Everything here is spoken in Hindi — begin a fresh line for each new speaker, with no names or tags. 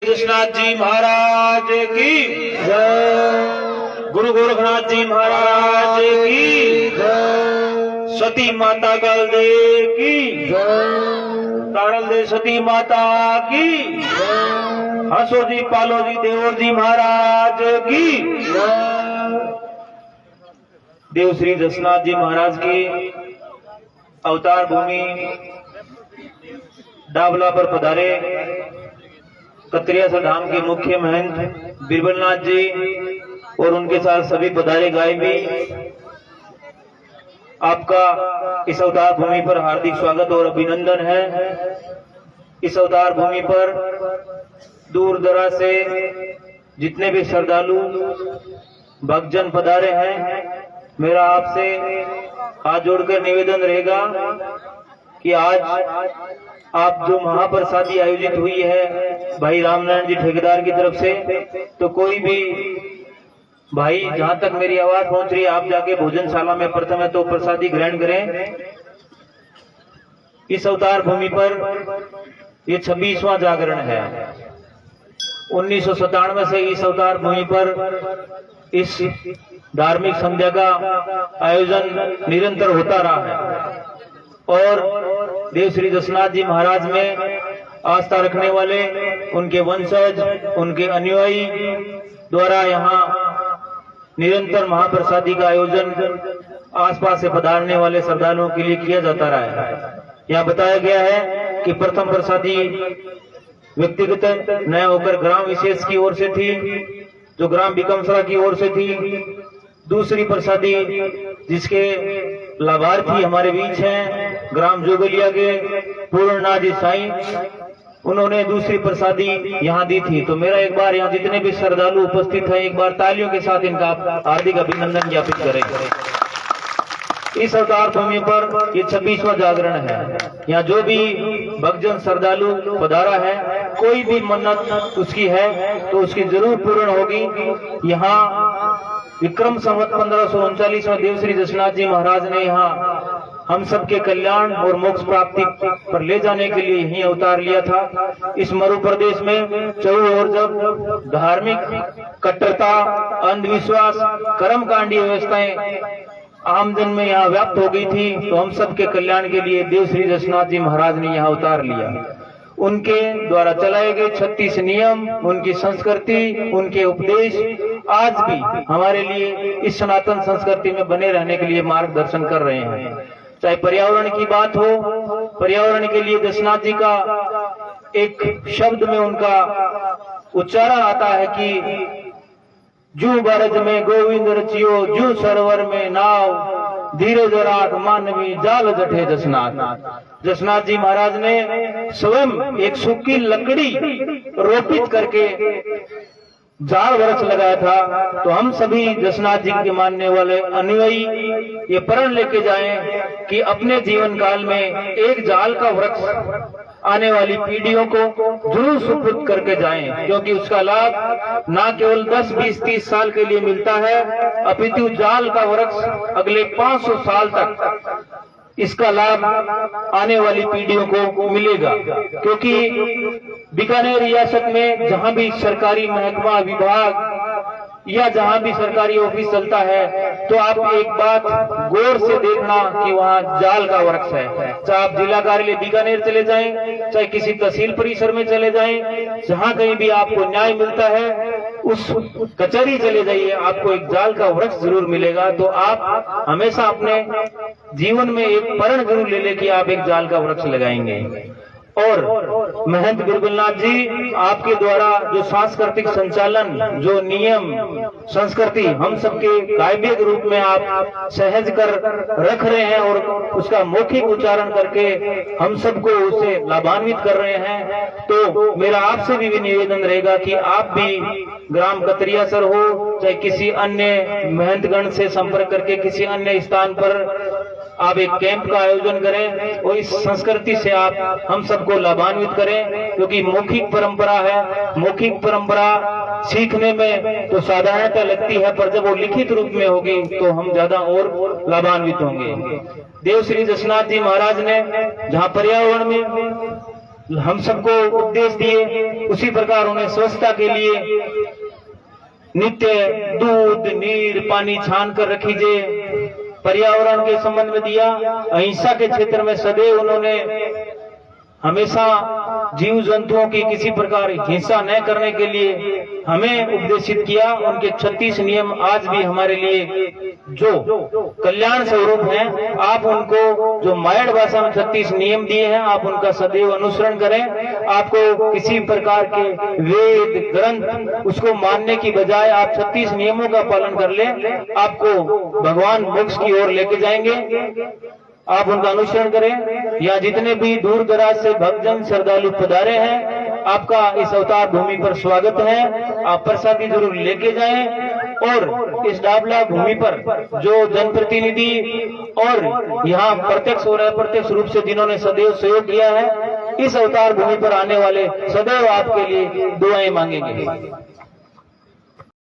कृष्णनाथ जी महाराज की जय। गुरु गोरखनाथ जी महाराज की जय। सती माता कलदेव की जय। तारल दे सती माता की जय। हंसो जी पालो जी देवर जी महाराज की जय। देव श्री दशनाथ जी महाराज की अवतार भूमि डाबला पर पधारे कतरियासर धाम के मुख्य महंत बिरबलनाथ जी और उनके साथ सभी पधारे गाय भी आपका इस अवतार भूमि पर हार्दिक स्वागत और अभिनंदन है। इस अवतार भूमि पर दूर दराज से जितने भी श्रद्धालु भक्तजन पधारे हैं, मेरा आपसे हाथ जोड़कर निवेदन रहेगा कि आज आप जो महाप्रसादी आयोजित हुई है भाई रामनारायण जी ठेकेदार की तरफ से, तो कोई भी भाई जहां तक मेरी आवाज पहुंच रही है आप जाके भोजनशाला में प्रथम है तो प्रसादी ग्रहण करें। इस अवतार भूमि पर ये 26वां जागरण है। 1997 से इस अवतार भूमि पर इस धार्मिक संध्या का आयोजन निरंतर होता रहा है और देव श्री दशनाथ जी महाराज में आस्था रखने वाले उनके वंशज उनके अनुयायी द्वारा यहाँ निरंतर महाप्रसादी का आयोजन आसपास से पधारने वाले श्रद्धालुओं के लिए किया जाता रहा है। यहाँ बताया गया है कि प्रथम प्रसादी व्यक्तिगत न होकर ग्राम विशेष की ओर से थी, जो ग्राम बिकमसरा की ओर से थी। दूसरी प्रसादी जिसके लाभार्थी हमारे बीच हैं ग्राम जोगलिया के पूर्णनाथ जी साईं, उन्होंने दूसरी प्रसादी यहाँ दी थी। तो मेरा एक बार यहाँ जितने भी श्रद्धालु उपस्थित हैं एक बार तालियों के साथ इनका हार्दिक अभिनंदन ज्ञापित करें। इस अवतार भूमि पर ये 26वां जागरण है। यहाँ जो भी भक्तजन श्रद्धालु पधारा है, कोई भी मन्नत उसकी है तो उसकी जरूर पूर्ण होगी। यहाँ विक्रम संवत 1539 में देव श्री दशनाथ जी महाराज ने यहाँ हम सबके कल्याण और मोक्ष प्राप्ति पर ले जाने के लिए ही अवतार लिया था। इस मरु प्रदेश में चारों ओर जब धार्मिक कट्टरता, अंधविश्वास, कर्मकांडी व्यवस्थाएं आमजन में यहाँ व्याप्त हो गई थी, तो हम सबके कल्याण के लिए देव श्री दशनाथ जी महाराज ने यहाँ अवतार लिया। उनके द्वारा चलाए गए 36 नियम, उनकी संस्कृति, उनके उपदेश आज भी हमारे लिए इस सनातन संस्कृति में बने रहने के लिए मार्गदर्शन कर रहे हैं। चाहे पर्यावरण की बात हो, पर्यावरण के लिए दशनाथ जी का एक शब्द में उनका उच्चारण आता है कि जू बरज में गोविंद रचियो, जू सरोवर में नाव, धीरे जरात मानवी जाल जठे दशनाथ। दशनाथ जी महाराज ने स्वयं एक सूखी लकड़ी रोपित करके जाल वृक्ष लगाया था। तो हम सभी दशनाथ जी के मानने वाले अनुयायी ये प्रण लेके जाएं कि अपने जीवन काल में एक जाल का वृक्ष आने वाली पीढ़ियों को जरूर सुपुर्द करके जाएं, क्योंकि उसका लाभ ना केवल 10, 20, 30 साल के लिए मिलता है, अपितु जाल का वृक्ष अगले 500 साल तक इसका लाभ आने वाली पीढ़ियों को मिलेगा। क्योंकि बीकानेर रियासत में जहां भी सरकारी महकमा, विभाग या जहां भी सरकारी ऑफिस चलता है, तो आप एक बात गौर से देखना कि वहां जाल का वृक्ष है। चाहे आप जिला कार्यालय बीकानेर चले जाएं, चाहे किसी तहसील परिसर में चले जाएं, जहां कहीं भी आपको न्याय मिलता है उस कचहरी चले जाइए, आपको एक जाल का वृक्ष जरूर मिलेगा। तो आप हमेशा अपने जीवन में एक प्रण जरूर ले ले कि आप एक जाल का वृक्ष लगाएंगे। और महंत बिरबलनाथ जी आपके द्वारा जो सांस्कृतिक संचालन, जो नियम संस्कृति हम सबके काव्य के रूप में आप सहज कर रख रहे हैं और उसका मौखिक उच्चारण करके हम सबको उससे लाभान्वित कर रहे हैं, तो मेरा आपसे भी निवेदन रहेगा कि आप भी ग्राम कतरियासर हो चाहे किसी अन्य महंतगण से संपर्क करके किसी अन्य स्थान पर आप एक कैंप का आयोजन करें और इस संस्कृति से आप हम सबको लाभान्वित करें। क्योंकि मौखिक परंपरा है, मौखिक परंपरा सीखने में तो साधारणता लगती है, पर जब वो लिखित रूप में होगी तो हम ज्यादा और लाभान्वित होंगे। देव श्री दशनाथ जी महाराज ने जहाँ पर्यावरण में हम सबको उपदेश दिए, उसी प्रकार उन्हें स्वच्छता के लिए नित्य दूध, नीर, पानी छान कर रखीजिए। पर्यावरण के संबंध में दिया। अहिंसा के क्षेत्र में सदैव उन्होंने हमेशा जीव जंतुओं की किसी प्रकार हिंसा न करने के लिए हमें उपदेशित किया। उनके 36 नियम आज भी हमारे लिए जो कल्याण स्वरूप हैं, आप उनको जो मायड़ भाषा में 36 नियम दिए हैं, आप उनका सदैव अनुसरण करें। आपको किसी प्रकार के वेद ग्रंथ उसको मानने की बजाय आप 36 नियमों का पालन कर ले, आपको भगवान मोक्ष की ओर लेके जाएंगे। आप उनका अनुसरण करें। या जितने भी दूर दराज से भक्तजन श्रद्धालु पधारे हैं, आपका इस अवतार भूमि पर स्वागत है। आप प्रसादी जरूर लेके जाएं। और इस डाबला भूमि पर जो जनप्रतिनिधि और यहाँ प्रत्यक्ष और अप्रत्यक्ष रूप से जिन्होंने सदैव सहयोग किया है, इस अवतार भूमि पर आने वाले सदैव आपके लिए दुआएं मांगेंगे।